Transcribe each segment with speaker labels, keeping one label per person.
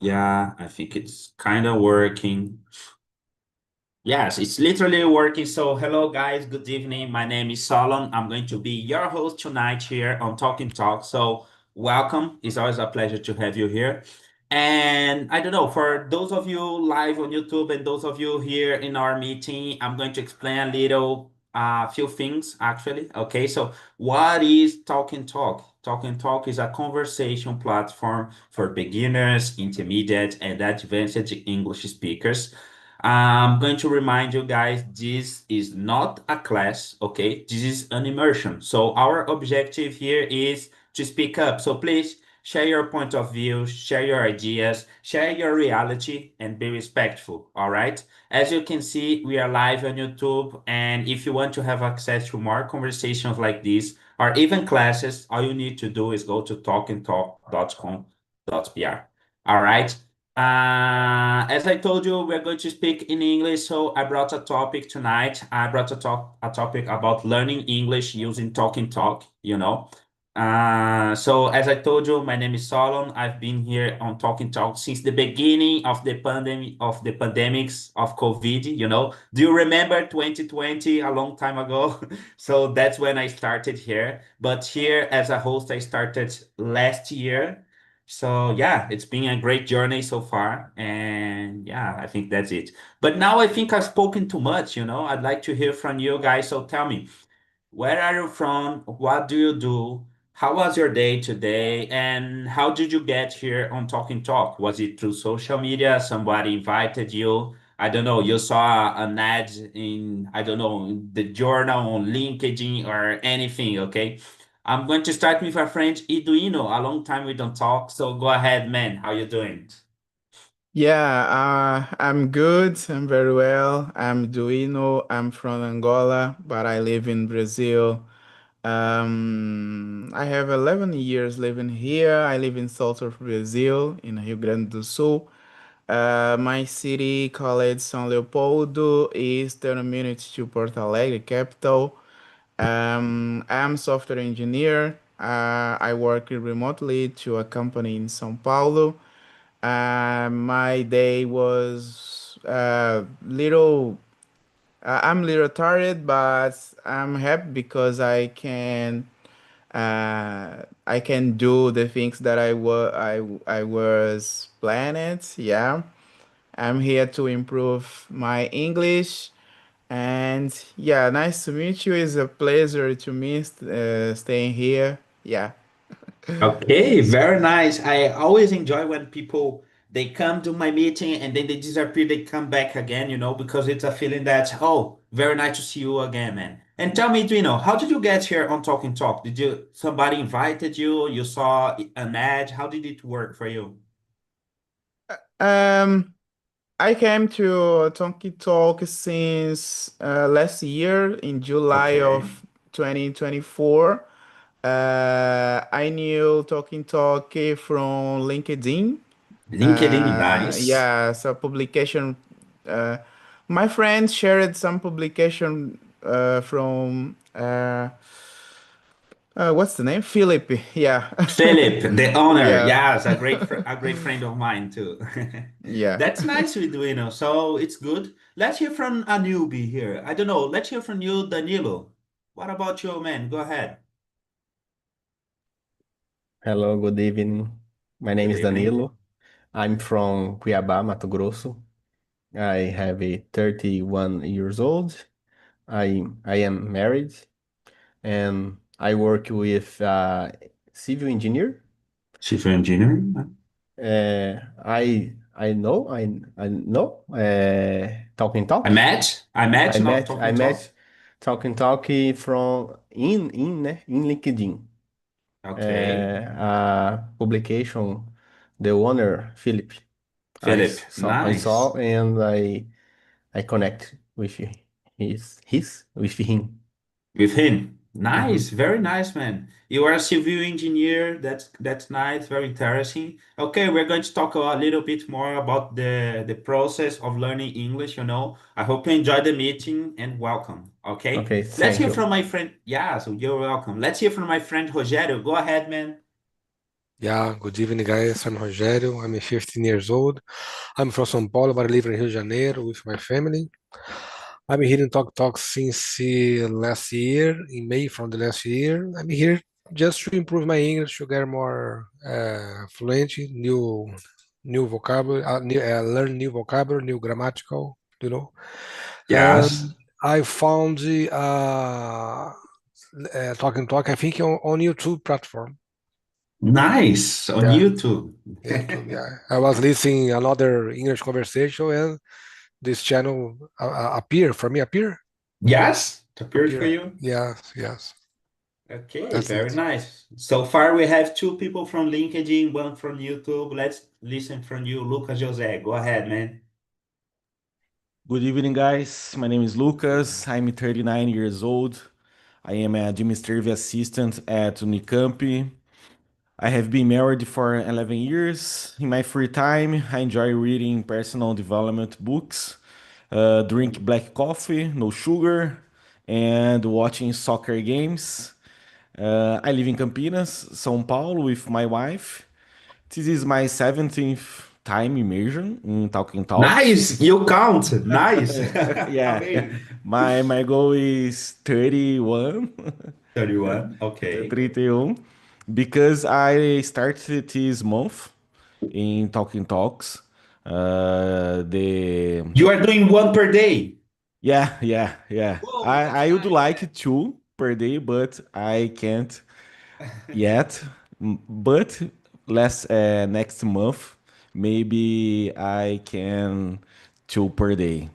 Speaker 1: Yeah, I think it's kind of working. Yes, it's literally working. So, hello guys, good evening. My name is Solon. I'm going to be your host tonight here on Talking Talk. So, welcome. It's always a pleasure to have you here. And I don't know, for those of you live on YouTube and those of you here in our meeting, I'm going to explain a little, few things actually. Okay, so what is Talking Talk? Talking Talk is a conversation platform for beginners, intermediate, and advanced English speakers. I'm going to remind you guys, this is not a class, okay? This is an immersion. So our objective here is to speak up. So please share your point of view, share your ideas, share your reality, and be respectful, all right? As you can see, we are live on YouTube, and if you want to have access to more conversations like this, or even classes, all you need to do is go to talkandtalk.com.br. All right? As I told you, we're going to speak in English, so I brought a topic tonight. I brought a topic about learning English using Talking Talk, you know. So as I told you, my name is Solon. I've been here on Talking Talk since the beginning of the pandemics of COVID, you know. Do you remember 2020, a long time ago? So that's when I started here. But here as a host, I started last year. So yeah, it's been a great journey so far. And yeah, I think that's it. But now I think I've spoken too much, you know. I'd like to hear from you guys. So tell me, where are you from? What do you do? How was your day today? And how did you get here on Talking Talk? Was it through social media? Somebody invited you? I don't know. You saw an ad in, I don't know, in the journal on LinkedIn or anything, okay? I'm going to start with our friend Eduino. A long time we don't talk. So go ahead, man. How you doing?
Speaker 2: Yeah, I'm good. I'm very well. I'm Duino. I'm from Angola, but I live in Brazil. I have 11 years living here. I live in south of Brazil, in Rio Grande do Sul. My city called São Leopoldo is 30 minutes to Porto Alegre, capital. I'm software engineer. I work remotely to a company in São Paulo. My day was little. I'm little tired, but I'm happy because I can do the things that I was planned. Yeah, I'm here to improve my English, and yeah, nice to meet you. It's a pleasure to me staying here. Yeah.
Speaker 1: Okay, very nice. I always enjoy when people they come to my meeting and then they disappear, they come back again, you know, because it's a feeling that, oh, very nice to see you again, man. And tell me, Duino, how did you get here on Talking Talk? Did you somebody invited you? You saw an ad? How did it work for you?
Speaker 2: Um, I came to Tonki Talk since last year in July
Speaker 1: Okay.
Speaker 2: of 2024. I knew Talking Talk from LinkedIn.
Speaker 1: LinkedIn, nice.
Speaker 2: Yeah, so publication. Uh, my friend shared some publication from what's the name? Philip. Yeah.
Speaker 1: Philip, the owner,
Speaker 2: Yeah.
Speaker 1: yes, a great friend of mine too.
Speaker 2: Yeah.
Speaker 1: That's nice with Duino. So it's good. Let's hear from a newbie here. I don't know. Let's hear from you, Danilo. What about you, man? Go ahead.
Speaker 3: Hello, good evening. My name
Speaker 1: Good
Speaker 3: is
Speaker 1: evening.
Speaker 3: Danilo. I'm from Cuiabá, Mato Grosso. I have a 31 years old. I am married and I work with civil engineer.
Speaker 1: Civil engineering.
Speaker 3: I know Talking
Speaker 1: I
Speaker 3: Talk.
Speaker 1: met. I met, not
Speaker 3: I
Speaker 1: talking talk.
Speaker 3: met Talking Talk from in LinkedIn.
Speaker 1: Okay.
Speaker 3: A publication, the owner Philip.
Speaker 1: Philip,
Speaker 3: I
Speaker 1: nice.
Speaker 3: saw and I connect with with him.
Speaker 1: With him. Nice,
Speaker 3: Mhm.
Speaker 1: very nice, man. You are a civil engineer. That's nice, very interesting. Okay, we're going to talk a little bit more about the process of learning English, you know. I hope you enjoy the meeting and welcome. Okay?
Speaker 3: Okay,
Speaker 1: Let's
Speaker 3: thank
Speaker 1: hear
Speaker 3: you.
Speaker 1: from my friend. Yeah, so you're welcome. Let's hear from my friend Rogério. Go ahead, man.
Speaker 4: Yeah, good evening, guys. I'm Rogério. I'm 15 years old. I'm from São Paulo, but I live in Rio de Janeiro with my family. I'm here in Talk Talk since last year, in May from the last year. I'm here just to improve my English, to get more fluent, new vocabulary, learn new vocabulary, new grammatical, you know.
Speaker 1: Yes.
Speaker 4: I found Talk Talk, I think, on YouTube platform.
Speaker 1: Nice. On
Speaker 4: Yeah.
Speaker 1: YouTube.
Speaker 4: YouTube, yeah. I was listening another English conversation and this channel appear for me.
Speaker 1: Yes, it appeared for you.
Speaker 4: Yes.
Speaker 1: Okay,
Speaker 4: That's
Speaker 1: very
Speaker 4: it.
Speaker 1: nice. So far, we have two people from LinkedIn, one from YouTube. Let's listen from you, Lucas José. Go ahead, man.
Speaker 5: Good evening, guys. My name is Lucas. I'm 39 years old. I am an administrative assistant at Unicamp. I have been married for 11 years. In my free time, I enjoy reading personal development books, drink black coffee, no sugar, and watching soccer games. I live in Campinas, São Paulo, with my wife. This is my 17th time immersion in Talking Talks.
Speaker 1: Nice, you count. Nice.
Speaker 5: Yeah,
Speaker 1: Amazing.
Speaker 5: my goal is 31,
Speaker 1: 31. Okay.
Speaker 5: 31, because I started this month in Talking Talks. The
Speaker 1: You are doing one per day.
Speaker 5: yeah.
Speaker 1: Whoa, that's
Speaker 5: I would
Speaker 1: nice,
Speaker 5: like two per day, but I can't yet. But last next month, maybe I can two per day,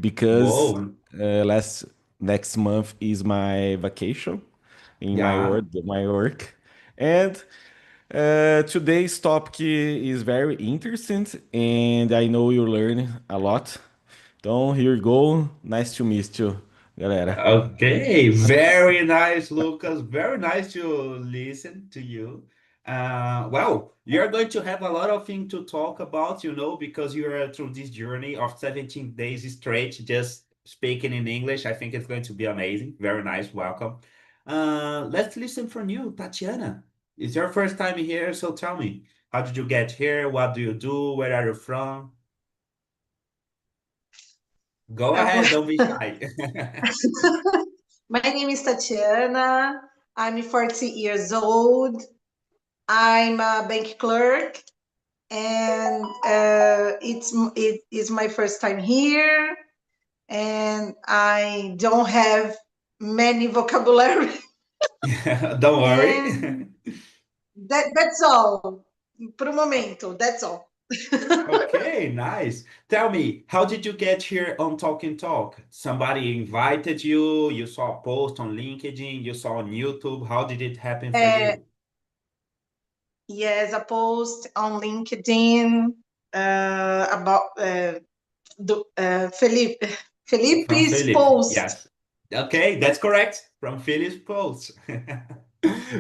Speaker 5: because
Speaker 1: Whoa.
Speaker 5: last next month is my vacation in
Speaker 1: Yeah.
Speaker 5: my work, and today's topic is very interesting, and I know you learn a lot. Então, here you go. Nice to meet you, galera.
Speaker 1: Okay, very nice, Lucas. Very nice to listen to you. Well, you're going to have a lot of things to talk about, because you're through this journey of 17 days straight, just speaking in English. I think it's going to be amazing. Very nice. Welcome. Let's listen from you, Tatiana. It's your first time here, so tell me, how did you get here? What do you do? Where are you from? Go
Speaker 6: Ah, bom.
Speaker 1: ahead, don't be shy.
Speaker 6: My name is Tatiana. I'm 40 years old. I'm a bank clerk, and it is my first time here, and I don't have many vocabulary,
Speaker 1: Don't worry.
Speaker 6: and that's all. Pro momento, that's all.
Speaker 1: Okay, nice. Tell me, how did you get here on Talk and Talk? Somebody invited you, you saw a post on LinkedIn, you saw on YouTube. How did it happen for
Speaker 6: Uh,
Speaker 1: you?
Speaker 6: yes, a post on LinkedIn about Felipe.
Speaker 1: From
Speaker 6: Felipe's
Speaker 1: Philip,
Speaker 6: post.
Speaker 1: yes. Okay, that's correct. From Philip's post.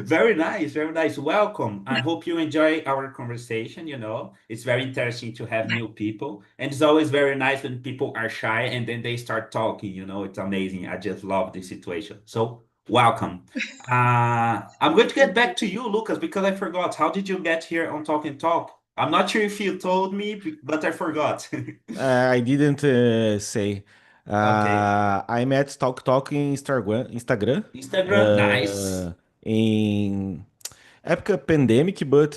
Speaker 1: Very nice, very nice. Welcome. I hope you enjoy our conversation. It's very interesting to have new people. And it's always very nice when people are shy and then they start talking. It's amazing. I just love this situation. So, welcome. I'm going to get back to you, Lucas, because I forgot. How did you get here on Talk and Talk? I'm not sure if you told me, but I forgot.
Speaker 5: I didn't say.
Speaker 1: Okay.
Speaker 5: I met Talk Talk em Instagram,
Speaker 1: Instagram, nice.
Speaker 5: uh, em época pandemic, but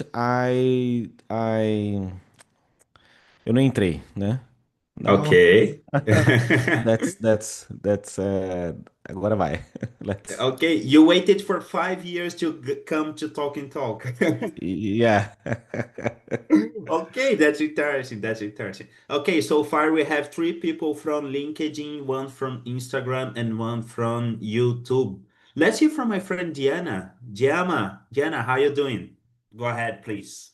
Speaker 5: eu não entrei, né? Não,
Speaker 1: Okay.
Speaker 5: that's agora vai. Let's
Speaker 1: Okay, you waited for 5 years to come to Talk and Talk.
Speaker 5: yeah.
Speaker 1: Okay, that's interesting. That's interesting. Okay, so far we have three people from LinkedIn, one from Instagram, and one from YouTube. Let's hear from my friend Diana. Diana, how you doing? Go ahead, please.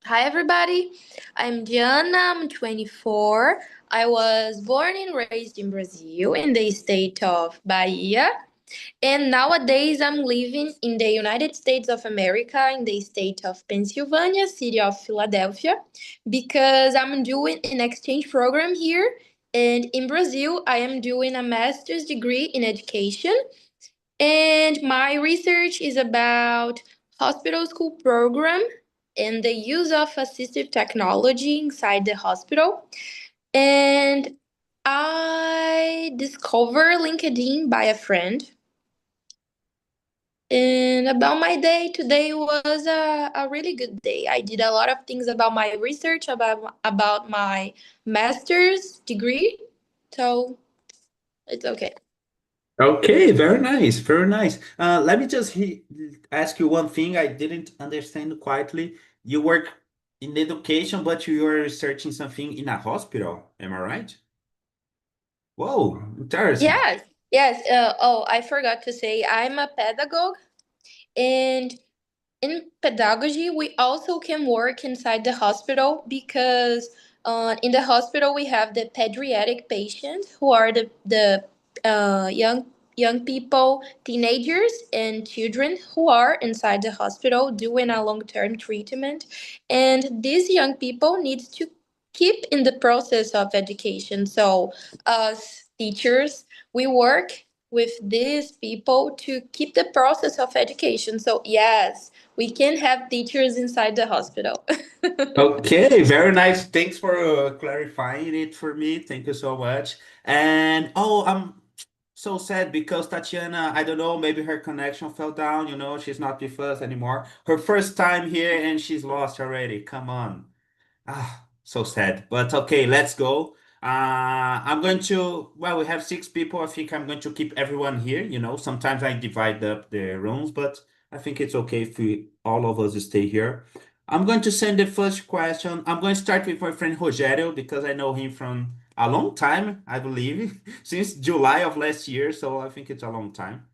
Speaker 7: Hi, everybody. I'm Diana. I'm 24. I was born and raised in Brazil in the state of Bahia. And nowadays, I'm living in the United States of America in the state of Pennsylvania, city of Philadelphia, because I'm doing an exchange program here. And in Brazil, I am doing a master's degree in education. And my research is about hospital school program and the use of assistive technology inside the hospital. And I discovered LinkedIn by a friend. And about my day, today was a really good day. I did a lot of things about my research, about my master's degree. So it's okay.
Speaker 1: Okay, very nice, very nice. Let me just ask you one thing I didn't understand quietly. You work in education, but you are researching something in a hospital. Am I right? Whoa, interesting.
Speaker 7: Yes, yes. Oh, I forgot to say, I'm a pedagogue, and in pedagogy, we also can work inside the hospital because in the hospital we have the pediatric patients who are the young people, teenagers, and children who are inside the hospital doing a long term treatment, and these young people need to keep in the process of education. So, us teachers, we work with these people to keep the process of education. So, yes, we can have teachers inside the hospital.
Speaker 1: Okay, very nice. Thanks for clarifying it for me. Thank you so much. And oh, I'm so sad because Tatiana, I don't know, maybe her connection fell down, she's not with us anymore. Her first time here and she's lost already. Come on. Ah, so sad. But okay, let's go. I'm going to, well, we have six people. I think I'm going to keep everyone here. Sometimes I divide up the rooms, but I think it's okay if all of us stay here. I'm going to send the first question. I'm going to start with my friend Rogério because I know him from a long time, I believe, since July of last year. So I think it's a long time.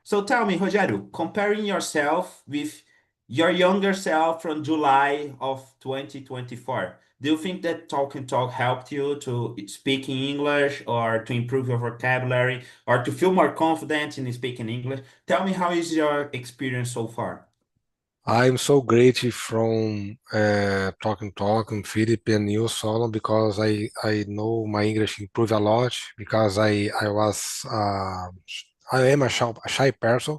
Speaker 1: So tell me, Rogério, comparing yourself with your younger self from July of 2024, do you think that Talk and Talk helped you to speak in English or to improve your vocabulary or to feel more confident in speaking English? Tell me how is your experience so far?
Speaker 4: I'm so grateful from Talk and Philip and you, Solon, because I know my English improved a lot because I am a shy person.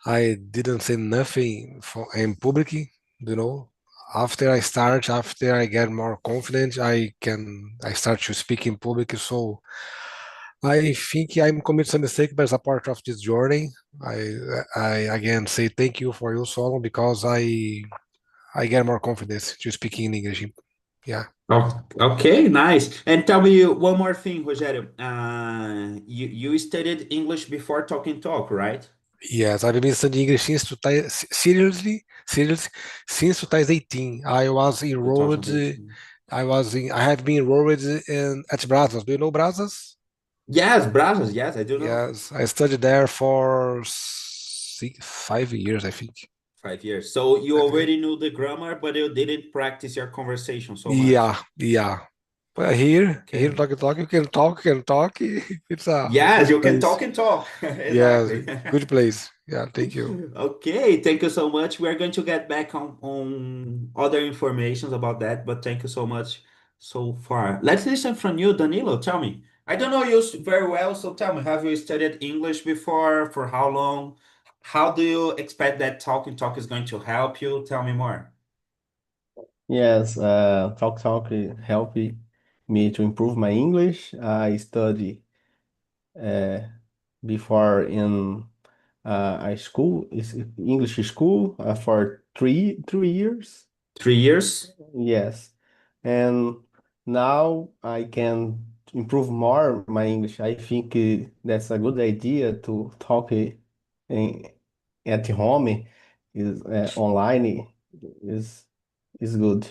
Speaker 4: I didn't say nothing in public, you know. After I get more confident, I start to speak in public. So I think I'm committing some mistake, but as a part of this journey, I I again say thank you for your song because I get more confidence to speak in English. Yeah.
Speaker 1: Oh, okay, nice. And tell me one more thing, Rogério. You studied English before Talking Talk, right?
Speaker 4: Yes, I've been studying English since seriously since 2018. I have been enrolled in at Brazos. Do you know Brazos?
Speaker 1: Yes, Brazos. Yes, I do know.
Speaker 4: Yes, I studied there for 5 years, I think.
Speaker 1: 5 years. So you
Speaker 4: 5 years.
Speaker 1: already knew the grammar, but you didn't practice your conversation so much.
Speaker 4: Yeah, yeah. But here,
Speaker 1: Okay.
Speaker 4: talk, you can talk. It's a
Speaker 1: Yes,
Speaker 4: good
Speaker 1: you can
Speaker 4: place.
Speaker 1: talk and talk.
Speaker 4: Yes,
Speaker 1: Exactly.
Speaker 4: good place. Yeah, thank you.
Speaker 1: Okay, thank you so much. We are going to get back on other informations about that, but thank you so much so far. Let's listen from you, Danilo. Tell me. I don't know you very well, so tell me, have you studied English before? For how long? How do you expect that talking talk is going to help you? Tell me more.
Speaker 3: Yes, Talk helped me to improve my English. I study uh, before in a school, is English school for 3 years.
Speaker 1: 3 years?
Speaker 3: Yes, and now I can improve more my English. I think that's a good idea to talk in, at home is online is is good.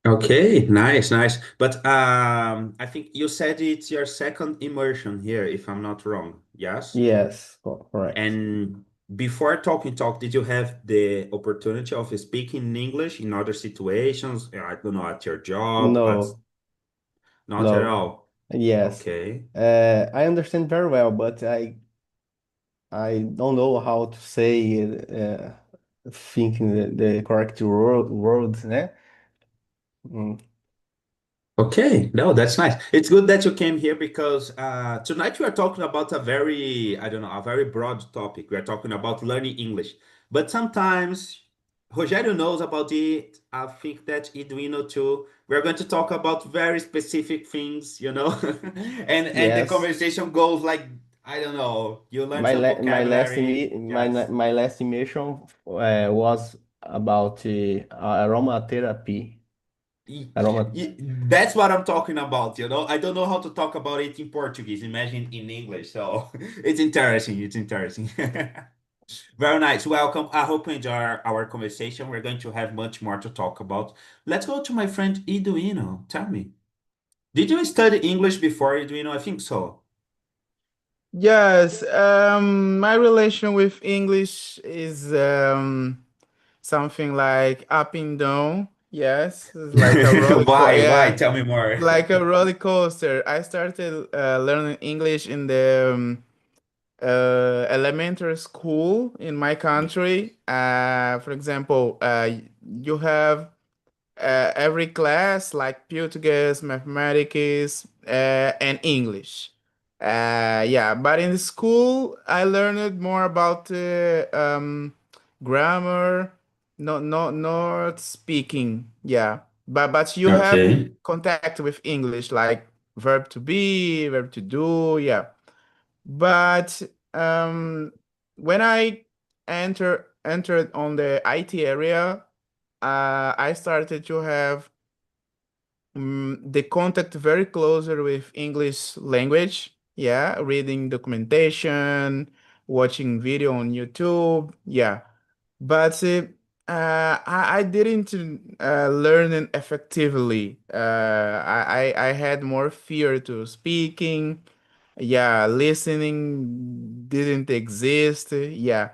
Speaker 1: Okay, nice, nice. But I think you said it's your second immersion here, if I'm not wrong. Yes?
Speaker 3: Yes, correct.
Speaker 1: And before talking talk, did you have the opportunity of speaking in English in other situations? I don't know, at your job, at
Speaker 3: No,
Speaker 1: not at
Speaker 3: no,
Speaker 1: all.
Speaker 3: yes.
Speaker 1: Okay.
Speaker 3: I understand very well, but I don't know how to say thinking the correct words, né? Mm.
Speaker 1: Okay, no, that's nice. It's good that you came here because tonight we are talking about a very, I don't know, a very broad topic. We are talking about learning English. But sometimes Rogério knows about it. I think that Eduino too. We're going to talk about very specific things, you know, and the
Speaker 3: Yes.
Speaker 1: conversation goes like, I don't know, you learn some vocabulary. Yes.
Speaker 3: My last immersion was about aromatherapy.
Speaker 1: Y-
Speaker 3: Aroma.
Speaker 1: That's what I'm talking about, you know. I don't know how to talk about it in Portuguese. Imagine in English. So it's interesting. It's interesting. Very nice. Welcome. I hope you enjoy our conversation. We're going to have much more to talk about. Let's go to my friend Eduino. Tell me, did you study English before, Eduino? I think so.
Speaker 2: Yes, my relation with English is something like up and down. Yes, it's like a
Speaker 1: Why? Why?
Speaker 2: yeah,
Speaker 1: Tell me more.
Speaker 2: like a roller coaster. I started learning English in the elementary school in my country. For example, you have every class like Portuguese, mathematics, and English. Yeah, but in the school, I learned more about grammar, not speaking. Yeah, but you have
Speaker 1: Okay.
Speaker 2: contact with English like verb to be, verb to do. Yeah, but when I entered on the IT area, I started to have the contact very closer with English language. Yeah, reading documentation, watching video on YouTube. Yeah, but I didn't learn it effectively. I had more fear to speaking. Yeah, listening didn't exist. Yeah,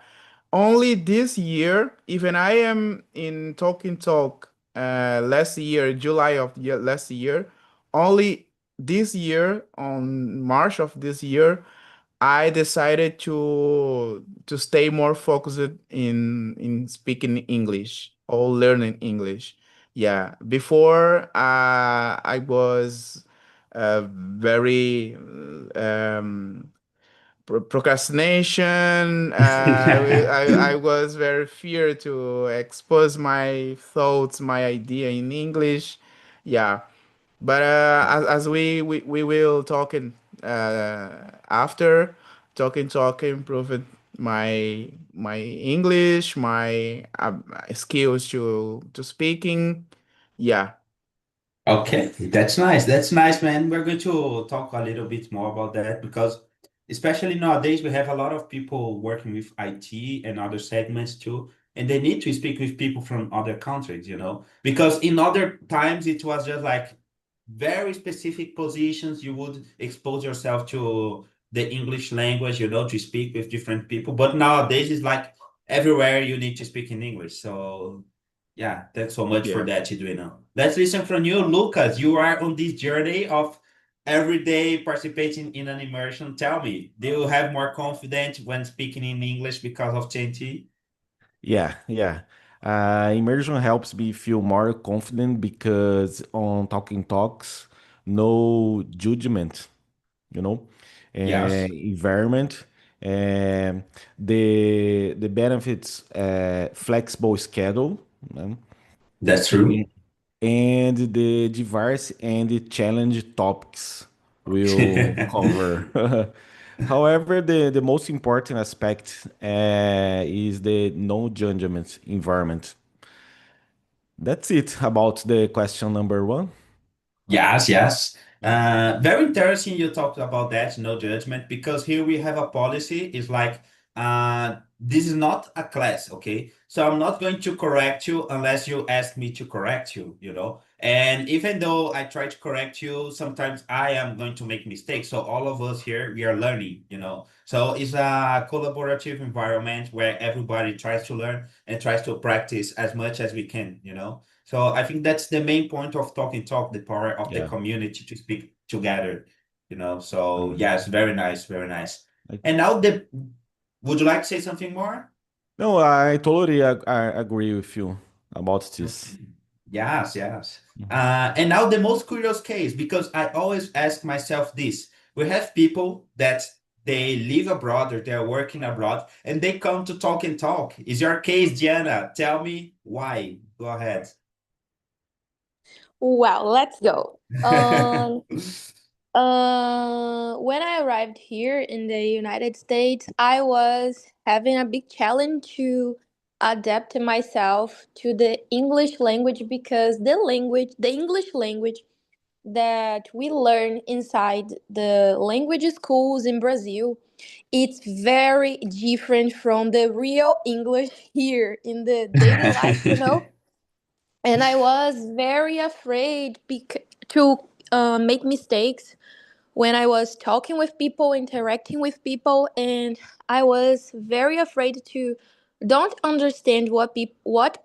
Speaker 2: only this year, even I am in Talking Talk last year, July of last year, only this year, on March of this year, I decided to stay more focused in speaking English or learning English. Yeah, before I was very procrastination. I was very fear to expose my thoughts, my idea in English. Yeah, but as we will talking after talking, improving my English, my skills to speaking. Yeah,
Speaker 1: Okay, that's nice. That's nice, man. We're going to talk a little bit more about that because, especially nowadays, we have a lot of people working with IT and other segments too, and they need to speak with people from other countries, you know, because in other times it was just like very specific positions. You would expose yourself to the English language, you know, to speak with different people. But nowadays it's like everywhere you need to speak in English. So yeah, thanks so much for
Speaker 2: yeah.
Speaker 1: that, Edwina. Let's listen from you, Lucas. You are on this journey of every day participating in an immersion. Tell me, do you have more confidence when speaking in English because of TNT?
Speaker 5: Yeah, yeah. Immersion helps me feel more confident because on Talking Talks, no judgment, you know,
Speaker 1: Yes,
Speaker 5: environment, and the benefits, flexible schedule, né?
Speaker 1: that's true.
Speaker 5: And the diverse and the challenge topics will cover. However, the most important aspect is the no judgment environment. That's it about the question number one.
Speaker 1: Yes, yes. Very interesting you talked about that, no judgment, because here we have a policy. It's like this is not a class, okay? So I'm not going to correct you unless you ask me to correct you, you know? And even though I try to correct you, sometimes I am going to make mistakes. So all of us here, we are learning, you know? So it's a collaborative environment where everybody tries to learn and tries to practice as much as we can, you know? So I think that's the main point of Talking Talk, the power of the
Speaker 5: Yeah.
Speaker 1: community to speak together, you know. So
Speaker 5: Um,
Speaker 1: yes, very nice, very nice.
Speaker 5: I-
Speaker 1: And now the would you like to say something more?
Speaker 5: no, I totally agree with you about this.
Speaker 1: Okay. Yes, yes. And now the most curious case, because I always ask myself this. We have people that they live abroad or they're working abroad and they come to talk and talk. Is your case, Diana? Tell me why. Go ahead.
Speaker 7: Well, let's go. When I arrived here in the United States, I was having a big challenge to adapt myself to the English language because the English language that we learn inside the language schools in Brazil, it's very different from the real English here in the daily life, you know? And I was very afraid to make mistakes when I was talking with people, interacting with people, and I was very afraid to don't understand what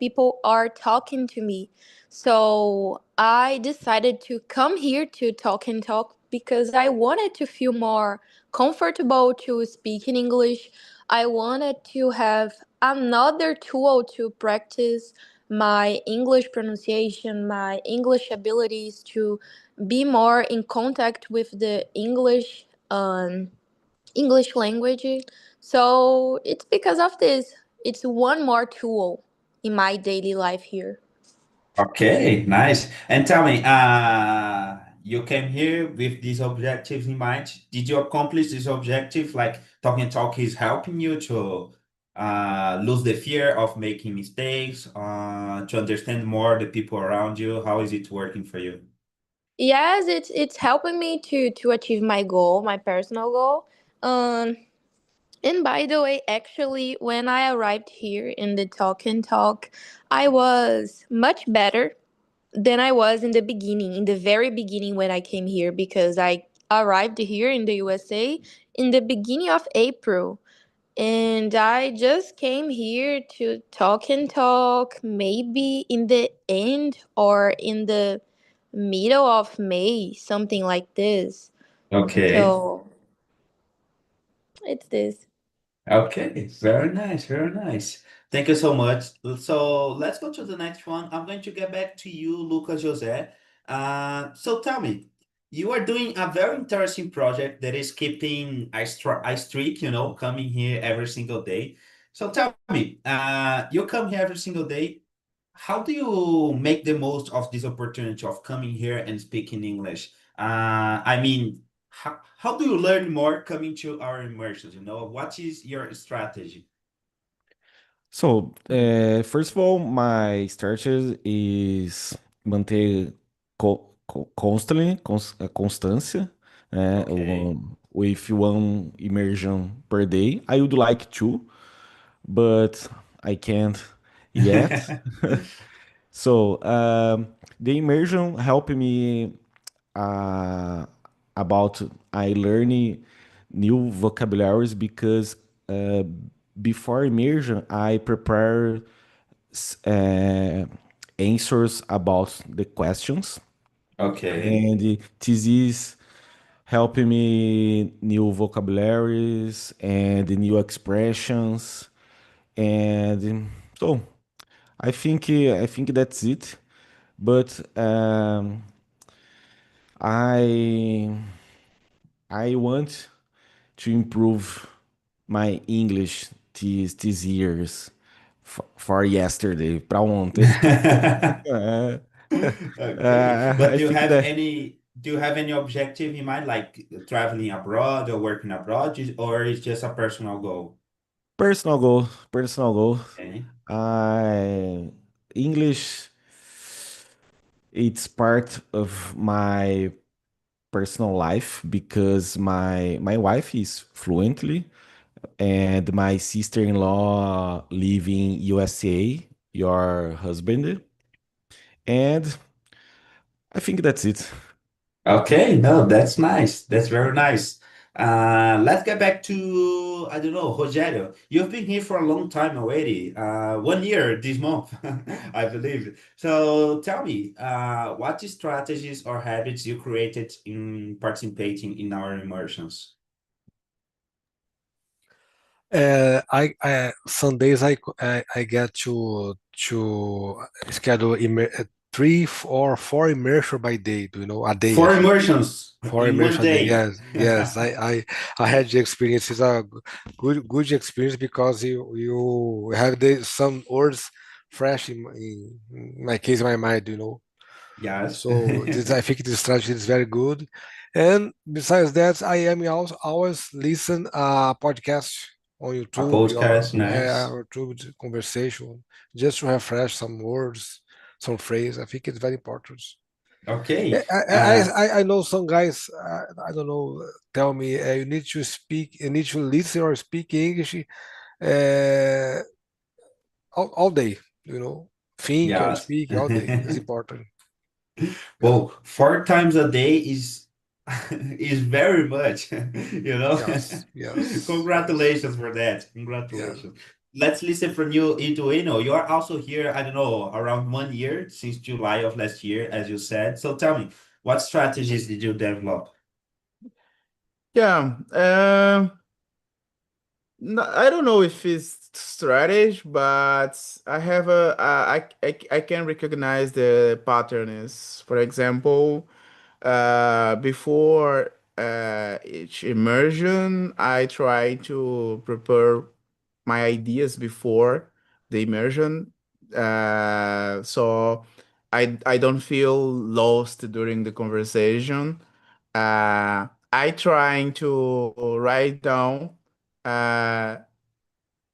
Speaker 7: people are talking to me. So I decided to come here to talk and talk because I wanted to feel more comfortable to speak in English. I wanted to have another tool to practice my English pronunciation, my English abilities to be more in contact with the English language. So it's because of this. It's one more tool in my daily life here.
Speaker 1: Okay, nice. And tell me, you came here with these objectives in mind. Did you accomplish this objective? Like talking talk is helping you to lose the fear of making mistakes, to understand more the people around you. How is it working for you?
Speaker 7: Yes, it's helping me to achieve my goal, my personal goal. Um, and by the way, actually, when I arrived here in the Talk and Talk, I was much better than I was in the beginning, in the very beginning when I came here, because I arrived here in the USA in the beginning of April. And I just came here to talk and talk, maybe in the end or in the middle of May, something like this.
Speaker 1: Okay.
Speaker 7: So it's this.
Speaker 1: Okay, very nice, very nice. Thank you so much. So let's go to the next one. I'm going to get back to you, Lucas Jose. So tell me, you are doing a very interesting project that is keeping a streak, coming here every single day. So tell me, you come here every single day. How do you make the most of this opportunity of coming here and speaking English? I mean, how do you learn more coming to our immersions? What is your strategy?
Speaker 5: So, first of all, my strategy is manter constantly, constância,
Speaker 1: Okay.
Speaker 5: with one immersion per day. I would like to, but I can't yet. So, the immersion helped me uh, about I learning new vocabularies because uh, before immersion I prepare uh, answers about the questions,
Speaker 1: Okay.
Speaker 5: and this is helping me new vocabularies and new expressions, and so I think that's it. But I I want to improve my English these years for yesterday, para ontem. Uh,
Speaker 1: Okay. But
Speaker 5: I think that
Speaker 1: do you have any objective in mind, like traveling abroad or working abroad, or is just a personal goal?
Speaker 5: personal goal.
Speaker 1: Okay.
Speaker 5: I English, it's part of my personal life because my wife is fluently, and my sister-in-law live in USA, your husband, and I think that's it.
Speaker 1: Okay, no, that's nice. That's very nice. Let's get back to, I don't know, Rogério. You've been here for a long time already. 1 year this month, I believe. So tell me, what strategies or habits you created in participating in our immersions?
Speaker 4: I some days I get to schedule 3 or 4 immersion by day, a day.
Speaker 1: 4 immersions
Speaker 4: 4
Speaker 1: in one
Speaker 4: immersion a day.
Speaker 1: day.
Speaker 4: Yes. I had the experience. It's a good experience because you have some words fresh in my case, in my mind.
Speaker 1: Yes.
Speaker 4: So I think this strategy is very good. And besides that, I am also always listen podcast on
Speaker 1: A
Speaker 4: YouTube or
Speaker 1: podcast, nice.
Speaker 4: YouTube conversation just to refresh some words, some phrase. I think it's very important.
Speaker 1: Okay.
Speaker 4: I know some guys, I don't know, tell me you need to speak, you need to listen or speak English uh, all day, think or
Speaker 1: Yes.
Speaker 4: speak all day. It's important. Yeah.
Speaker 1: Well, 4 times a day is is very much, you know.
Speaker 4: Yes. Yes. Yes.
Speaker 1: Congratulations for that.
Speaker 4: Yeah.
Speaker 1: Congratulations. Let's listen from you, Ituino. You are also here, I don't know, around 1 year since July of last year, as you said. So tell me, what strategies did you develop?
Speaker 2: Yeah. No, I don't know if it's strategy, but I have I can recognize the patterns. For example, before each immersion, I try to prepare my ideas before the immersion, so I don't feel lost during the conversation. I trying to write down uh,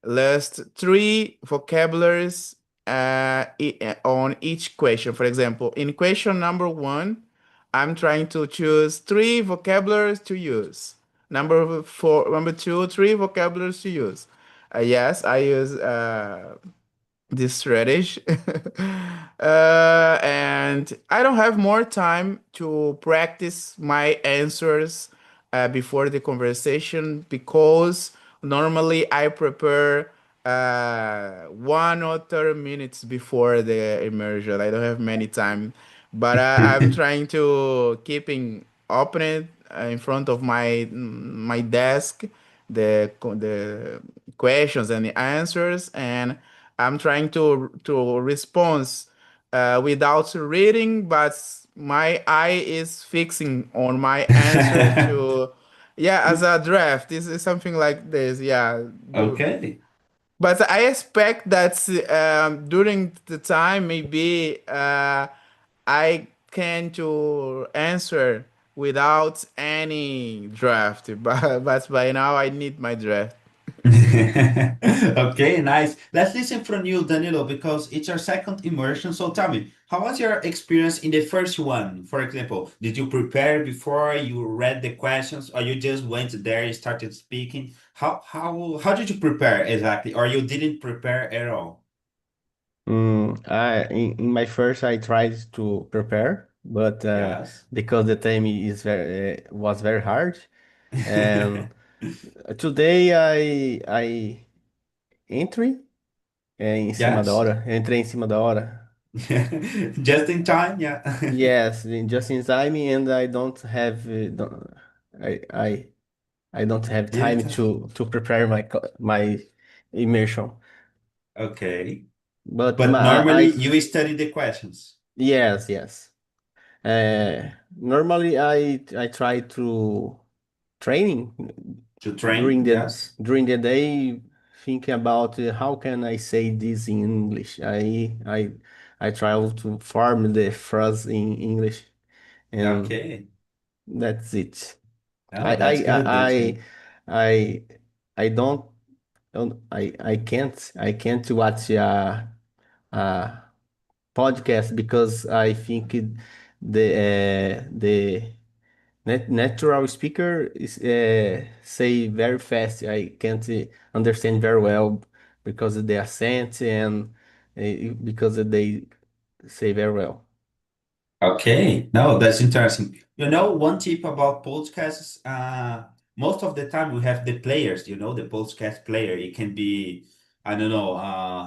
Speaker 2: list three vocabularies on each question. For example, in question number one, I'm trying to choose three vocabularies to use. Number two, three vocabularies to use. Yes, I use this strategy. And I don't have more time to practice my answers before the conversation because normally I prepare 1 or 30 minutes before the immersion. I don't have many time, but I'm trying to keeping open in front of my desk the questions and the answers, and I'm trying to respond without reading, but my eye is fixing on my answer to, yeah, as a draft. This is something like this, yeah.
Speaker 1: Okay.
Speaker 2: But I expect that during the time, maybe I can to answer without any draft. But by now I need my draft.
Speaker 1: Okay, nice. Let's listen from you, Danilo, because it's our second immersion. So tell me, how was your experience in the first one? For example, did you prepare before you read the questions, or you just went there and started speaking? How did you prepare exactly, or you didn't prepare at all?
Speaker 3: In my first, I tried to prepare, but
Speaker 1: Yes.
Speaker 3: because the time is very was very hard, and today I entrei em cima da
Speaker 1: Yes.
Speaker 3: hora, entrei em cima da hora.
Speaker 1: Just in time, yeah.
Speaker 3: Yes, just in time, and I don't have I I I don't have time
Speaker 1: Didn't.
Speaker 3: to prepare my immersion.
Speaker 1: Okay.
Speaker 3: But
Speaker 1: But normally you study the questions
Speaker 3: yes, yes. Normally I try to training
Speaker 1: to train,
Speaker 3: during the
Speaker 1: yes.
Speaker 3: during the day, thinking about how can I say this in English. I try to form the phrase in English, and
Speaker 1: Okay.
Speaker 3: that's it. I
Speaker 1: Oh,
Speaker 3: I
Speaker 1: that's good. That's
Speaker 3: I
Speaker 1: good.
Speaker 3: I I don't I can't watch a podcast because I think the natural speaker is say very fast. I can't understand very well because of the accent and because they say very well.
Speaker 1: Okay, no, that's interesting. You know, one tip about podcasts, most of the time we have the players, the podcast player. It can be, I don't know,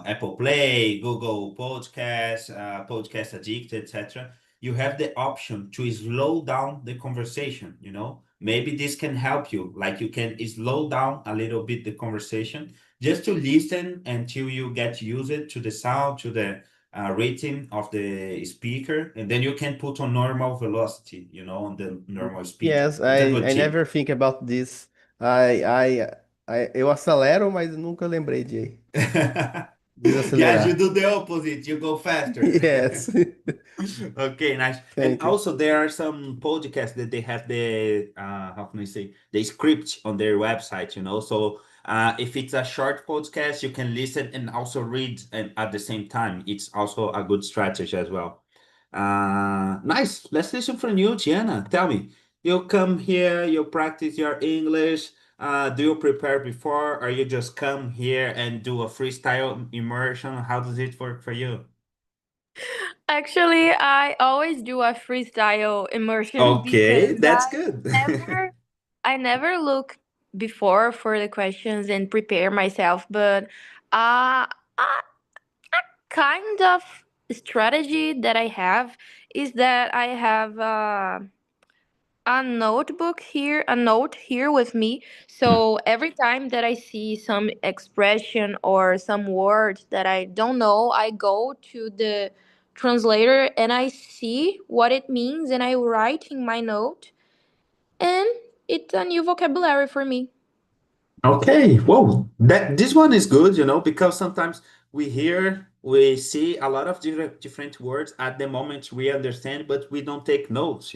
Speaker 1: Apple Play, Google Podcast, Podcast Addict, etc. You have the option to slow down the conversation. Maybe this can help you. Like you can slow down a little bit the conversation just to listen until you get used to the sound, to the rhythm of the speaker, and then you can put on normal velocity, on the normal speed.
Speaker 3: Yes,
Speaker 1: It's a good
Speaker 3: I
Speaker 1: tip.
Speaker 3: never think about this. Eu acelero, mas nunca lembrei de
Speaker 1: Yes, you
Speaker 3: desacelerar.
Speaker 1: do the opposite. You go faster.
Speaker 3: Yes.
Speaker 1: Okay, nice. And
Speaker 3: Thank you.
Speaker 1: also there are some podcasts that they have the how can I say, the script on their website, So if it's a short podcast, you can listen and also read at the same time. It's also a good strategy as well. Nice. Let's listen from you, Gianna. Tell me, you come here, you practice your English. Do you prepare before, or you just come here and do a freestyle immersion? How does it work for you?
Speaker 7: Actually, I always do a freestyle immersion
Speaker 1: Okay,
Speaker 7: because
Speaker 1: that's good.
Speaker 7: I never look before for the questions and prepare myself, but uh, a kind of strategy that I have is that I have a note here with me. So every time that I see some expression or some words that I don't know, I go to the translator and I see what it means and I write in my note, and it's a new vocabulary for me.
Speaker 1: Okay, well, this one is good, because sometimes we see a lot of different words at the moment we understand, but we don't take notes,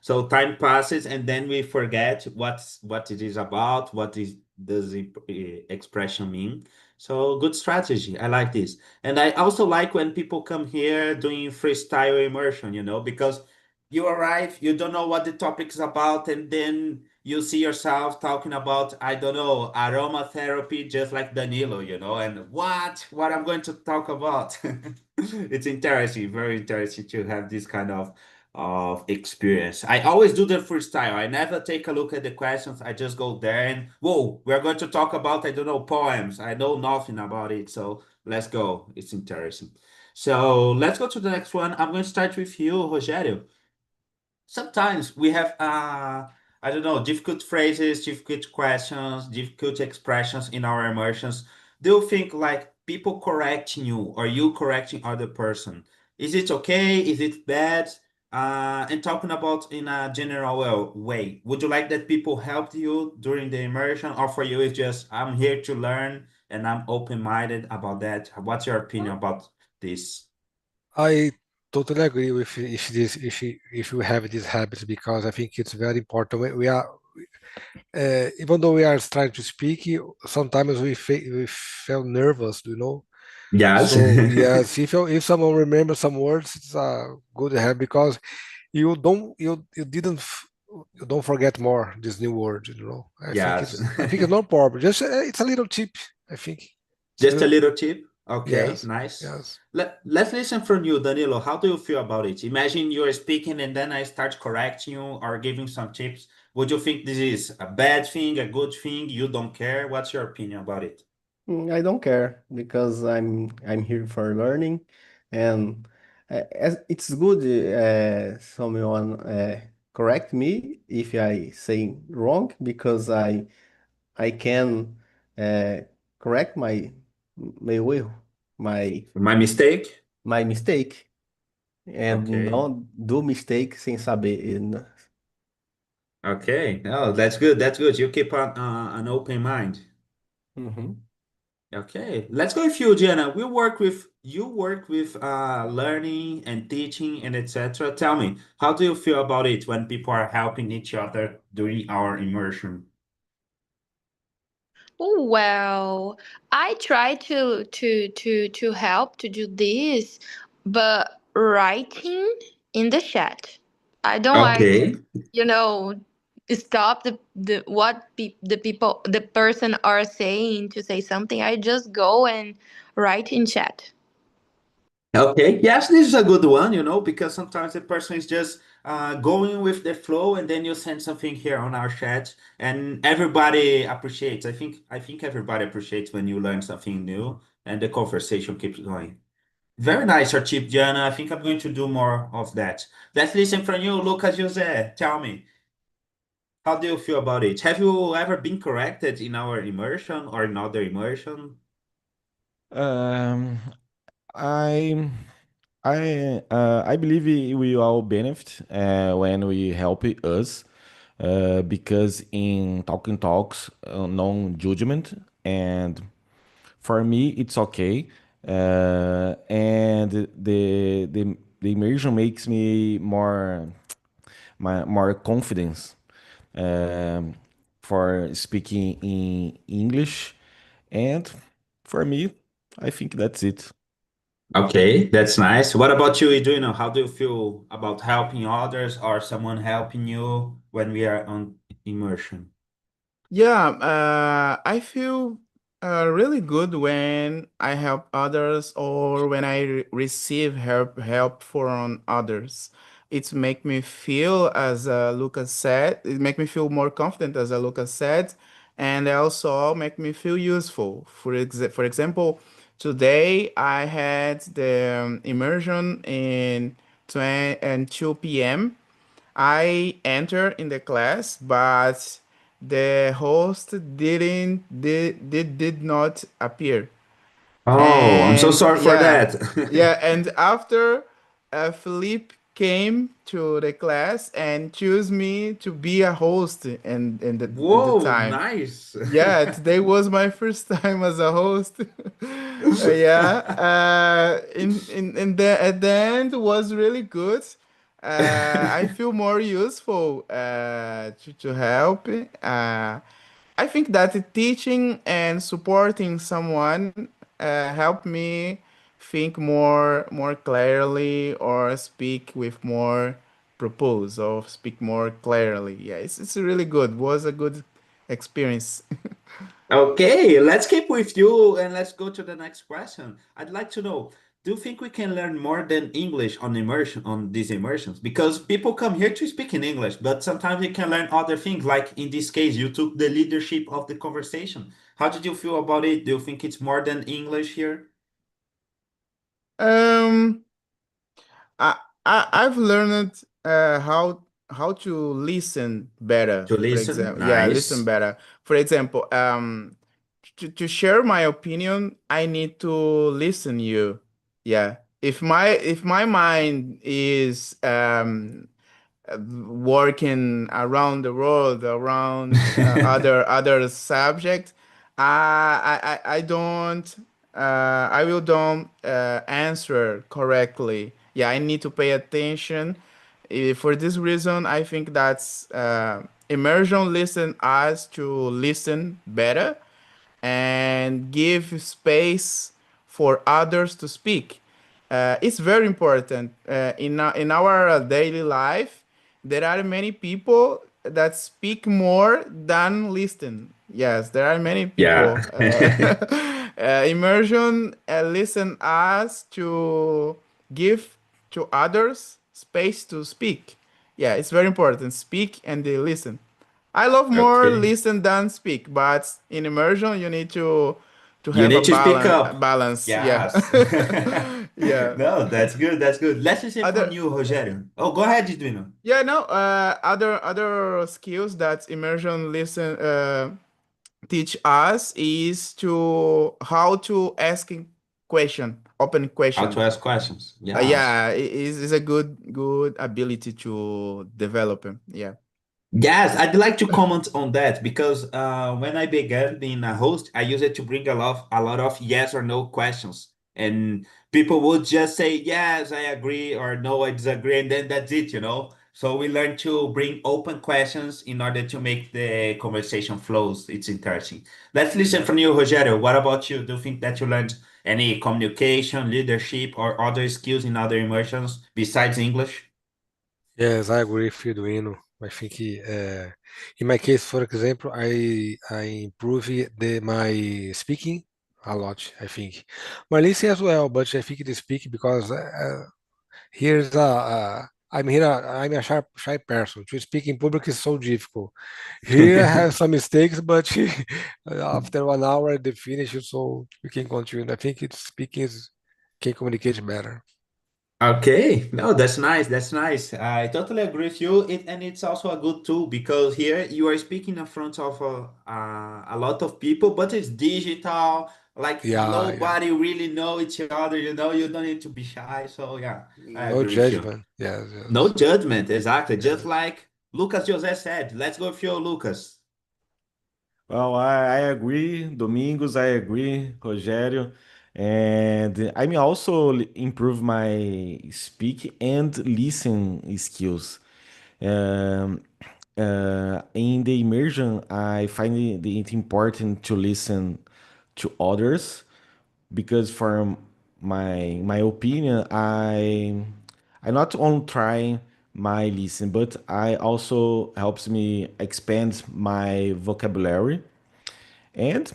Speaker 1: So time passes and then we forget what it is about, does the expression mean. So good strategy. I like this. And I also like when people come here doing freestyle immersion, because you arrive, you don't know what the topic is about, and then you see yourself talking about, I don't know, aromatherapy, just like Danilo, and what I'm going to talk about. It's interesting, very interesting to have this kind of experience. I always do the freestyle. I never take a look at the questions. I just go there and, whoa, we're going to talk about, I don't know, poems. I know nothing about it. So let's go. It's interesting. So let's go to the next one. I'm going to start with you, Rogério. Sometimes we have I don't know, difficult phrases, difficult questions, difficult expressions in our immersions. Do you think like people correcting you or you correcting other person, is it okay, is it bad? And talking about in a general way, would you like that people helped you during the immersion, or for you it's just I'm here to learn and I'm open-minded about that? What's your opinion about this?
Speaker 4: I totally agree with if you have this habit, because I think it's very important. We are even though we are trying to speak, sometimes we feel nervous,
Speaker 1: Yes.
Speaker 4: So yes, if someone remembers some words, it's a good habit, because you didn't you don't forget more this new word.
Speaker 1: Yes.
Speaker 4: I think it's no problem. Just it's a little tip. I think it's
Speaker 1: Just a
Speaker 4: good.
Speaker 1: little tip. Okay,
Speaker 4: Yes,
Speaker 1: nice.
Speaker 4: yes.
Speaker 1: Let's listen from you, Danilo. How do you feel about it? Imagine you're speaking and then I start correcting you or giving some tips. Would you think this is a bad thing, a good thing? You don't care? What's your opinion about it?
Speaker 3: I don't care because I'm here for learning, and it's good someone correct me if I say wrong because I can uh, correct my erro, my
Speaker 1: My mistake?
Speaker 3: my mistake, and
Speaker 1: Okay.
Speaker 3: não do mistake sem saber.
Speaker 1: Okay. Oh, that's good. That's good. You keep an open mind.
Speaker 3: Uhum.
Speaker 1: Okay, let's go with you, Jenna. You work with learning and teaching and etc. Tell me, how do you feel about it when people are helping each other during our immersion?
Speaker 7: Well, I try to help to do this, but writing in the chat. I don't like,
Speaker 1: Okay.
Speaker 7: you know, stop the people the person are saying to say something. I just go and write in chat.
Speaker 1: Okay, yes, this is a good one, because sometimes the person is just going with the flow, and then you send something here on our chat, and everybody appreciates. I think everybody appreciates when you learn something new, and the conversation keeps going. Very nice, your tip, Diana. I think I'm going to do more of that. Let's listen from you, Lucas Jose. Tell me, how do you feel about it? Have you ever been corrected in our immersion or in other immersion?
Speaker 5: Um, I I believe we all benefit when we help us because in talking talks, no judgment, and for me it's okay. And the immersion makes me more confidence um, for speaking in English, and for me, I think that's it.
Speaker 1: Okay, that's nice. What about you, Edwina? How do you feel about helping others or someone helping you when we are on immersion?
Speaker 2: Yeah, I feel really good when I help others or when I receive help from others. It make me feel, as Lucas said, it make me feel more confident, as Lucas said, and also make me feel useful. For example, today I had the immersion in 20 and 2 p.m. I entered in the class, but the host did not appear.
Speaker 1: Oh, I'm so
Speaker 2: And
Speaker 1: sorry for
Speaker 2: yeah,
Speaker 1: that.
Speaker 2: yeah, and after Philippe came to the class and chose me to be a host in the
Speaker 1: Whoa,
Speaker 2: time.
Speaker 1: nice.
Speaker 2: Yeah, today was my first time as a host. Yeah, in the at the end was really good. I feel more useful to help. I think that teaching and supporting someone help me think more clearly or speak with more propose or speak more clearly. Yeah, it's really good. Was a good experience.
Speaker 1: Okay, let's keep with you and let's go to the next question. I'd like to know, do you think we can learn more than English on immersion on these immersions? Because people come here to speak in English, but sometimes we can learn other things. Like in this case, you took the leadership of the conversation. How did you feel about it? Do you think it's more than English here?
Speaker 2: Um, I, I've learned how to listen better.
Speaker 1: To
Speaker 2: For
Speaker 1: listen?
Speaker 2: example, yeah, listen
Speaker 1: Nice.
Speaker 2: better. For example, to share my opinion, I need to listen you. Yeah. If my mind is working around the world, around other subject, I don't I will don't answer correctly. Yeah, I need to pay attention. For this reason, I think that's immersion listen us to listen better and give space for others to speak. It's very important in our daily life. There are many people that speak more than listen. Yes, there are many
Speaker 1: Yeah.
Speaker 2: people. Immersion listen us to give to others space to speak. Yeah, it's very important. Speak and they listen. I love more
Speaker 1: Okay.
Speaker 2: listen than speak, but in immersion you need to
Speaker 1: You
Speaker 2: have a
Speaker 1: need to speak
Speaker 2: balance.
Speaker 1: up.
Speaker 2: Balance, yeah,
Speaker 1: Yes.
Speaker 2: yeah.
Speaker 1: No, that's good. That's good. Let's listen from
Speaker 2: Other,
Speaker 1: you, Rogério. Oh, go ahead, Edwino.
Speaker 2: yeah, no. Other skills that immersion listen teach us is to how to asking question, open
Speaker 1: How to
Speaker 2: question.
Speaker 1: ask questions. Yes.
Speaker 2: Yeah, it is a good ability to develop. Yeah.
Speaker 1: Yes, I'd like to comment on that because when I began being a host, I used it to bring a lot of yes or no questions. And people would just say, yes, I agree, or no, I disagree, and then that's it, you know? So we learned to bring open questions in order to make the conversation flows. It's interesting. Let's listen
Speaker 2: Yeah.
Speaker 1: from you, Rogério. What about you? Do you think that you learned any communication, leadership, or other skills in other immersions besides English?
Speaker 4: Yes, I agree with you, Duino. I think in my case, for example, I improve my speaking a lot. I think my listening as well, but I think the speaking because here's I'm a shy person. To speak in public is so difficult. Here I have some mistakes, but after 1 hour they finish, so you can continue. I think it's speaking is can communicate better.
Speaker 1: Okay, no, that's nice. That's nice. I totally agree with you. And it's also a good tool because here you are speaking in front of a lot of people, but it's digital. Like
Speaker 4: Yeah, yeah.
Speaker 1: nobody really know each other, you know, you don't need to be shy. So yeah, I
Speaker 4: No
Speaker 1: agree with you.
Speaker 4: judgment. Yes,
Speaker 1: No
Speaker 4: yes,
Speaker 1: judgment, exactly. Just
Speaker 4: yes.
Speaker 1: like Lucas Jose said. Let's go with you, Lucas.
Speaker 5: Well, I agree, Domingos, I agree, Rogério. And I'm also improve my speak and listen skills. Um, in the immersion, I find it important to listen to others because from my opinion, I not only try my listen, but I also helps me expand my vocabulary and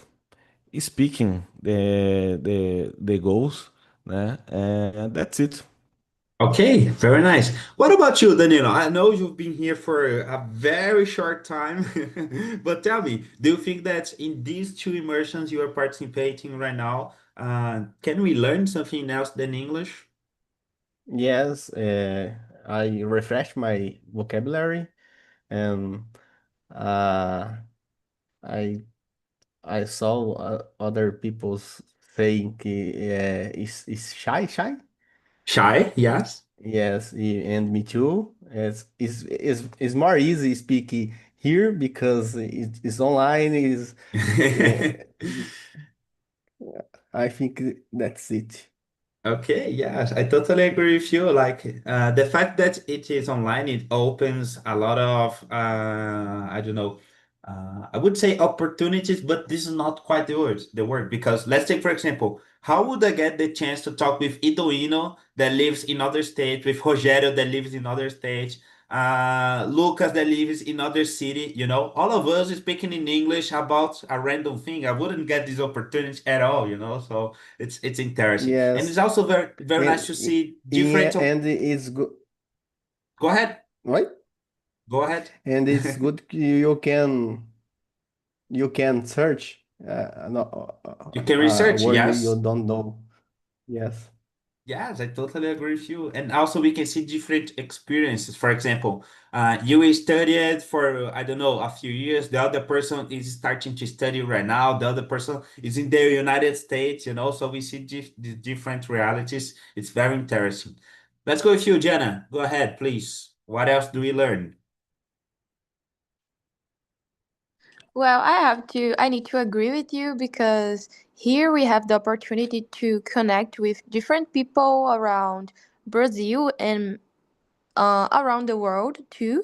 Speaker 5: speaking the goals, né? And that's it.
Speaker 1: Okay, very nice. What about you, Danilo? I know you've been here for a very short time, but tell me, do you think that in these two immersions you are participating right now, can we learn something else than English?
Speaker 3: Yes, I refresh my vocabulary and uh, I I saw other people saying is shy.
Speaker 1: Shy, yes.
Speaker 3: Yes, and me too. It's more easy speaking here because it's online. Is uh, I think that's it.
Speaker 1: Okay, yes, I totally agree with you. Like the fact that it is online, it opens a lot of I don't know, I would say opportunities, but this is not quite the word because let's take for example, how would I get the chance to talk with Idoino that lives in other states, with Rogério that lives in other states, Lucas that lives in other city, you know, all of us speaking in English about a random thing. I wouldn't get this opportunity at all, you know, so it's interesting. And it's
Speaker 3: Yes,
Speaker 1: also very nice
Speaker 3: and
Speaker 1: to see different
Speaker 3: and it's good.
Speaker 1: go ahead.
Speaker 3: Right?
Speaker 1: Go ahead.
Speaker 3: And it's good you can search
Speaker 1: You can
Speaker 3: a
Speaker 1: research,
Speaker 3: word you
Speaker 1: yes.
Speaker 3: don't know. Yes.
Speaker 1: Yes, I totally agree with you. And also we can see different experiences. For example, you studied for, I don't know, a few years. The other person is starting to study right now. The other person is in the United States, you know, so we see the different realities. It's very interesting. Let's go with you, Jenna. Go ahead, please. What else do we learn?
Speaker 7: Well, I need to agree with you because here we have the opportunity to connect with different people around Brazil and around the world too.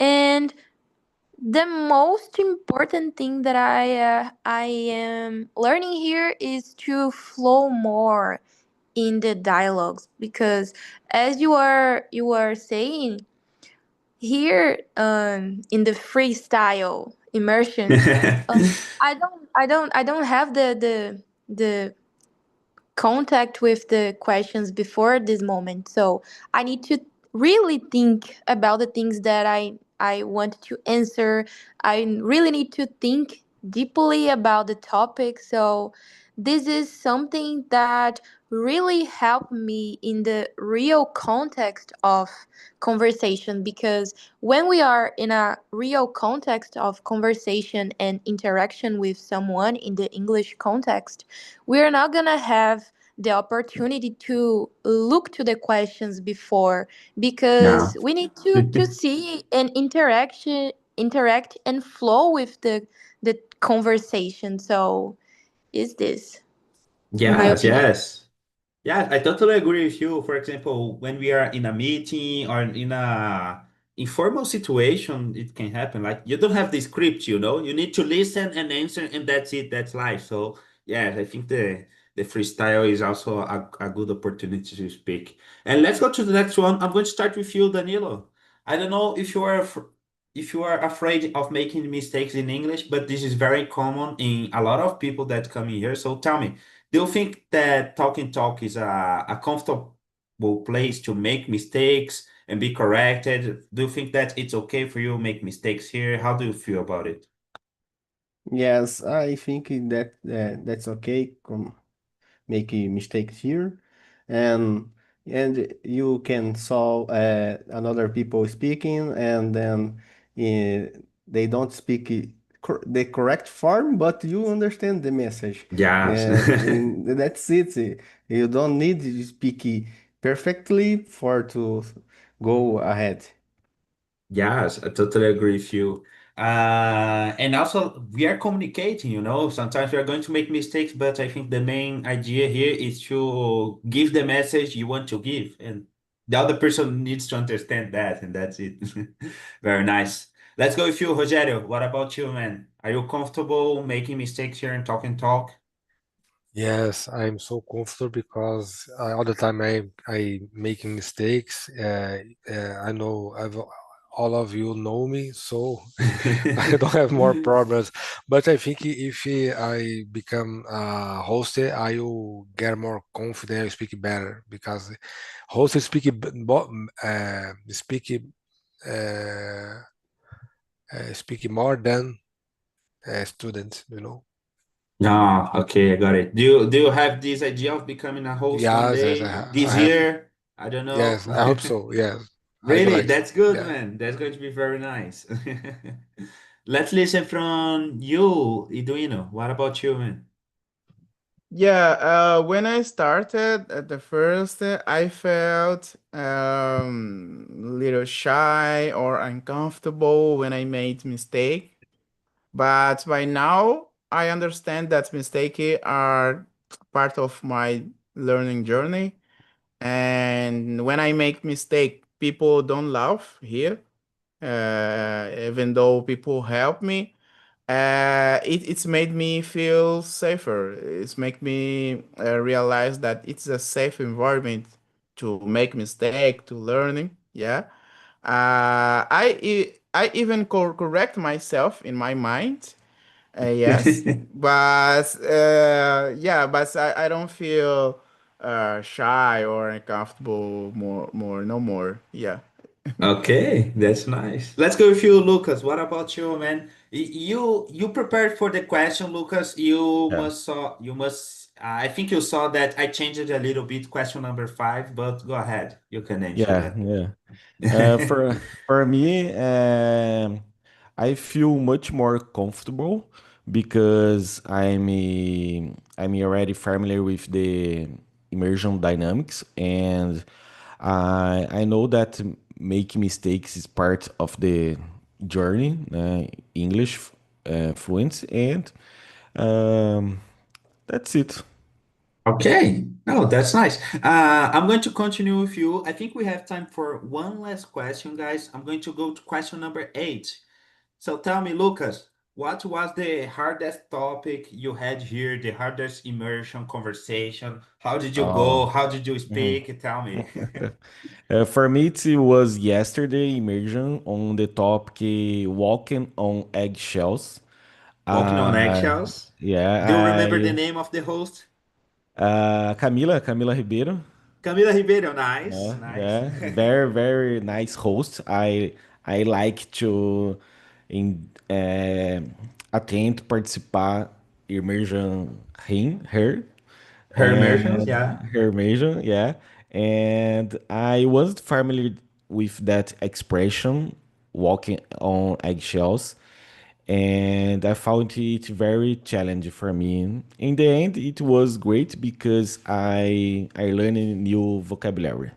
Speaker 7: And the most important thing that I am learning here is to flow more in the dialogues because as you are saying here in the freestyle immersion, I don't have the contact with the questions before this moment. So I need to really think about the things that I want to answer. I really need to think deeply about the topic. So this is something that really helped me in the real context of conversation because when we are in a real context of conversation and interaction with someone in the English context, we're not gonna have the opportunity to look to the questions before
Speaker 1: Yeah.
Speaker 7: because we need to see and interact and flow with the conversation. So is this in my
Speaker 1: Yes,
Speaker 7: opinion.
Speaker 1: yes. Yeah, I totally agree with you. For example, when we are in a meeting or in a informal situation, it can happen. Like you don't have the script, you know. You need to listen and answer, and that's it. That's life. So yeah, I think the freestyle is also a good opportunity to speak. And let's go to the next one. I'm going to start with you, Danilo. I don't know if you are afraid of making mistakes in English, but this is very common in a lot of people that come in here. So tell me. Do you think that talking talk is a comfortable place to make mistakes and be corrected? Do you think that it's okay for you to make mistakes here? How do you feel about it?
Speaker 3: Yes, I think that's okay. Making mistakes here, and you can saw another people speaking, and then they don't speak the correct form, but you understand the message.
Speaker 1: Yes.
Speaker 3: And that's it. You don't need to speak perfectly for to go ahead.
Speaker 1: Yes, I totally agree with you. And also, we are communicating, you know, sometimes we are going to make mistakes, but I think the main idea here is to give the message you want to give, and the other person needs to understand that, and that's it. Very nice. Let's go with you, Rogério. What about you, man? Are you comfortable making mistakes here and talk?
Speaker 4: Yes, I'm so comfortable because all the time I making mistakes. I know all of you know me, so I don't have more problems. But I think if I become host, I will get more confident. I speak better because host uh, speak more than students. You know.
Speaker 1: No, okay, I got it. Do you have this idea of becoming a host one
Speaker 4: Yes, yes,
Speaker 1: day this
Speaker 4: I have.
Speaker 1: year? I don't know.
Speaker 4: Yes, I hope so. Yes, I'd
Speaker 1: Really,
Speaker 4: like.
Speaker 1: that's good,
Speaker 4: Yeah.
Speaker 1: man. That's going to be very nice. Let's listen from you, Iduino. What about you, man?
Speaker 2: Yeah, when I started at the first, I felt little shy or uncomfortable when I made mistake. But by now, I understand that mistakes are part of my learning journey. And when I make mistake, people don't laugh here, even though people help me. It's made me feel safer. It's made me realize that it's a safe environment to make mistake, to learning. Yeah. I even correct myself in my mind. Yes, but yeah, but I don't feel shy or uncomfortable no more. Yeah.
Speaker 1: Okay, that's nice. Let's go with you, Lucas. What about you, man? You prepared for the question, Lucas.
Speaker 5: Yeah.
Speaker 1: You must. I think you saw that I changed it a little bit. Question number 5, but go ahead. You can answer
Speaker 5: Yeah,
Speaker 1: that.
Speaker 5: yeah. For me, I feel much more comfortable because I'm already familiar with the immersion dynamics, and I know that making mistakes is part of the journey, English fluency, and um, that's it.
Speaker 1: Okay. Oh, that's nice. I'm going to continue with you. I think we have time for one last question, guys. I'm going to go to question number 8. So tell me, Lucas, what was the hardest topic you had here, the hardest immersion conversation? How did you go?
Speaker 5: Oh.
Speaker 1: How did you
Speaker 5: Mhm.
Speaker 1: speak? Tell me.
Speaker 5: For me, it was yesterday immersion on the topic walking on eggshells.
Speaker 1: Walking on
Speaker 5: Uh,
Speaker 1: eggshells. Do you
Speaker 5: yeah,
Speaker 1: remember the name of the host?
Speaker 5: Camila Ribeiro.
Speaker 1: Camila Ribeiro. Nice,
Speaker 5: Yeah,
Speaker 1: nice.
Speaker 5: yeah, very nice host. I like to attend participar immersion her
Speaker 1: Her immersions,
Speaker 5: and
Speaker 1: yeah.
Speaker 5: her immersion, yeah. And I wasn't familiar with that expression, walking on eggshells, and I found it very challenging for me. In the end, it was great because I learned a new vocabulary.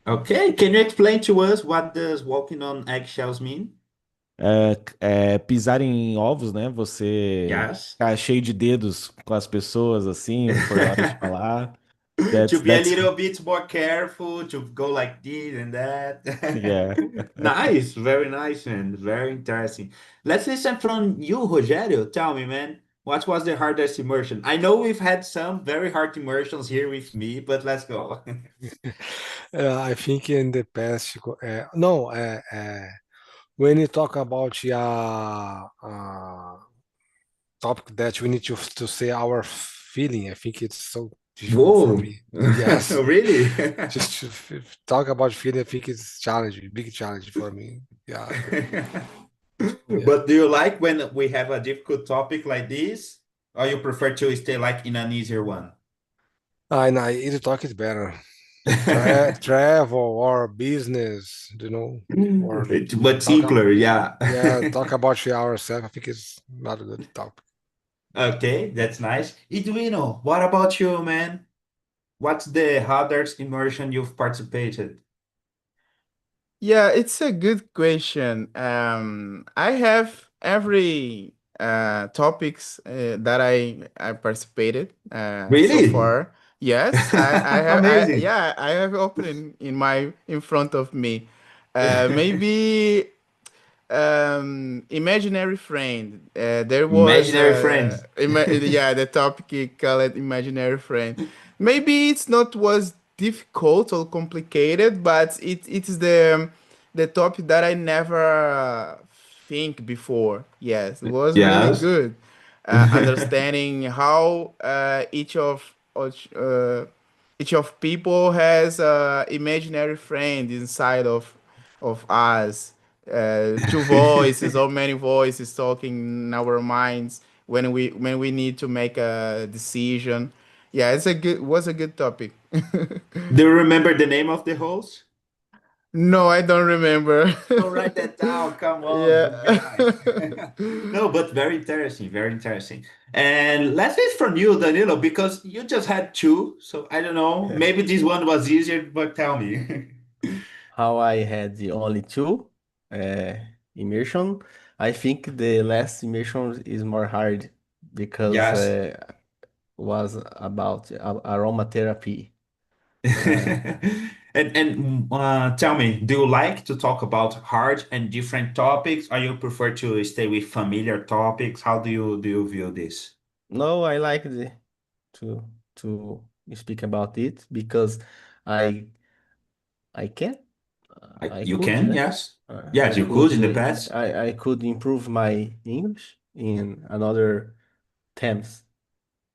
Speaker 1: Okay, can you explain to us what does walking on eggshells mean?
Speaker 5: Pisar em ovos, né? Você
Speaker 1: Yes.
Speaker 5: ficar cheio de dedos com as pessoas assim, por hora de falar.
Speaker 1: To
Speaker 5: That's
Speaker 1: be a
Speaker 5: that's
Speaker 1: little bit more careful, to go like this and that.
Speaker 5: yeah.
Speaker 1: Nice, very nice, man. Very interesting. Let's listen from you, Rogério. Tell me, man, what was the hardest immersion? I know we've had some very hard immersions here with me, but let's go.
Speaker 4: I think in the past, no, when you talk about topic that we need to say our feeling, I think it's so difficult for
Speaker 1: Whoa,
Speaker 4: me. Yes,
Speaker 1: really?
Speaker 4: just to talk about feeling, I think it's challenging, big challenge for me. Yeah, yeah.
Speaker 1: But do you like when we have a difficult topic like this, or you prefer to stay like in an easier one?
Speaker 4: And I easy talk is better. travel or business, or
Speaker 1: But
Speaker 4: talk,
Speaker 1: simpler, yeah.
Speaker 4: yeah, talk about ourselves. I think it's not a good topic.
Speaker 1: Okay, that's nice. Edwino, what about you, man? What's the hardest immersion you've participated?
Speaker 2: Yeah, it's a good question. I have every topics that I participated so
Speaker 1: Really?
Speaker 2: far. Yes, I have
Speaker 1: Amazing.
Speaker 2: I have open in front of me. Maybe imaginary friend. There was
Speaker 1: Imaginary friends.
Speaker 2: yeah, the topic called imaginary friend. Maybe it's not was difficult or complicated, but it is the topic that I never think before. Yes, it was really
Speaker 1: Yes.
Speaker 2: good. Understanding how each of people has imaginary friend inside of us, two voices or many voices talking in our minds when we need to make a decision. Yeah, it's a good was a good topic.
Speaker 1: Do you remember the name of the host?
Speaker 2: No, I don't remember.
Speaker 1: Oh, write that down. Come on, good
Speaker 2: Yeah.
Speaker 1: guy. No, but very interesting, very interesting. And let's hear from you, Danilo, because you just had two. So I don't know. Maybe this one was easier, but tell me.
Speaker 3: How I had the only two uh, immersion. I think the last immersion is more hard because
Speaker 1: Yes.
Speaker 3: was about aromatherapy. Uh,
Speaker 1: And tell me, do you like to talk about hard and different topics, or you prefer to stay with familiar topics? How do you view this?
Speaker 3: no, I like to to speak about it because I I can I
Speaker 1: You
Speaker 3: could
Speaker 1: can,
Speaker 3: yeah
Speaker 1: yes.
Speaker 3: I
Speaker 1: Yes, you
Speaker 3: could
Speaker 1: could in the past.
Speaker 3: I could improve my English in another terms.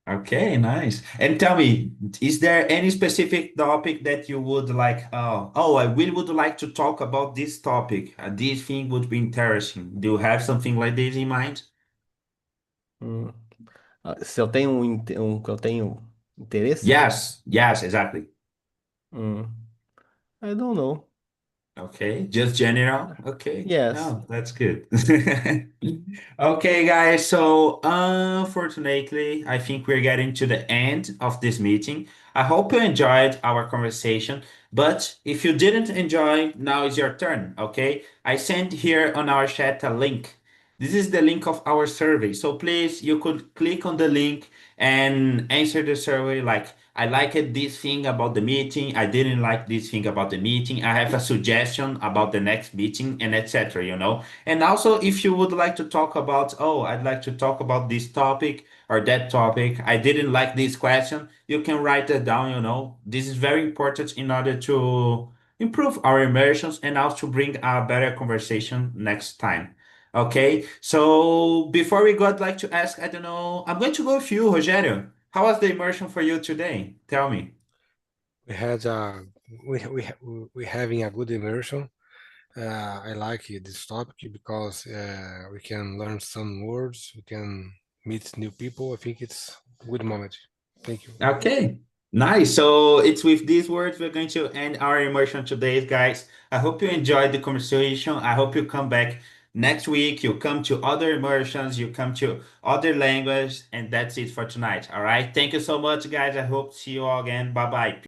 Speaker 1: Okay, nice. And tell me, is there any specific topic that you would like? I really would like to talk about this topic. This thing would be interesting. Do you have something like this in mind?
Speaker 3: Hum. Se eu tenho que eu tenho interesse?
Speaker 1: Yes, yes, exactly.
Speaker 3: Hum, I don't know.
Speaker 1: Okay, just general. Okay,
Speaker 3: Yes.
Speaker 1: no, that's good. Okay, guys, so unfortunately, I think we're getting to the end of this meeting. I hope you enjoyed our conversation, but if you didn't enjoy, now is your turn, okay? I sent here on our chat a link. This is the link of our survey. So please, you could click on the link and answer the survey like, I liked this thing about the meeting. I didn't like this thing about the meeting. I have a suggestion about the next meeting and etc. And also, if you would like to talk about, oh, I'd like to talk about this topic or that topic. I didn't like this question. You can write it down. This is very important in order to improve our immersions and also bring a better conversation next time. Okay, so before we go, I'd like to ask, I don't know, I'm going to go with you, Rogério. How was the immersion for you today? Tell me.
Speaker 4: We had we having a good immersion. I like this topic because we can learn some words, we can meet new people. I think it's a good moment. Thank you.
Speaker 1: Okay, nice. So it's with these words we're going to end our immersion today, guys. I hope you enjoyed the conversation. I hope you come back next week. You come to other immersions, you come to other language, and that's it for tonight. All right. Thank you so much, guys. I hope to see you all again. Bye bye.